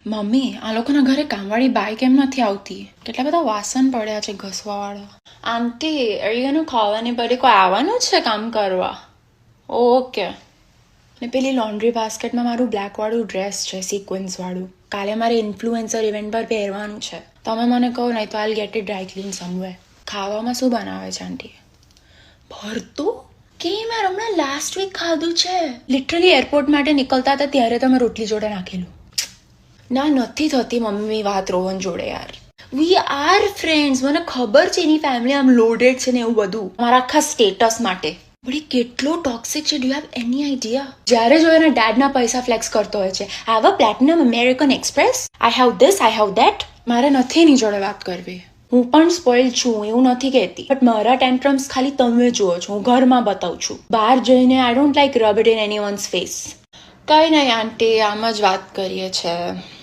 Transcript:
Mummy, આ લોકોના ઘરે કામવાળી બાઈ કેમ નથી આવતી? કેટલા બધા વાસણ પડ્યા છે ઘસવાવાળા. આંટી, અડીગાનું ખાવાની પડી કોઈ આવવાનું છે કામ કરવા? ઓકે. ને પેલી લોન્ડ્રી બાસ્કેટમાં મારું બ્લેકવાળું ડ્રેસ છે, સિક્વન્સવાળું. કાલે મારે ઇન્ફ્લુએન્સર ઇવેન્ટ પર પહેરવાનું છે. તમે મને કહો નહીં તો I get it dry clean somewhere. ખાવામાં શું બનાવે છે આંટી? ભરતું? કે મેં હમણાં લાસ્ટ વીક ખાધું છે. લિટરલી એરપોર્ટ માટે નીકળતા હતા ત્યારે તમે રોટલી જોડે નાખેલું. ના, નથી થતી મમ્મી વાત રોહન જોડે યાર. We are friends. મને ખબર છે એની ફેમિલી આમ લોડેડ છે ને એવું બધું મારા આખા સ્ટેટસ માટે. પણ એ કેટલો ટોક્સિક છે, do you have any idea? જ્યારે જો એના ડેડના પૈસા ફ્લેક્સ કરતો હોય છે. I have a platinum American express, I have this, I have that. મારે નથી એની જોડે વાત કરવી. હું પણ સ્પોઇલ છું, એવું નથી કહેતી, બટ મારા ટેન્ટ્રમ્સ ખાલી તમે જુઓ છો, હું ઘરમાં બતાવું છું. બહાર જઈને I don't like rub it in any once face. કઈ નહીં આંટી, આમ જ વાત કરીએ છે.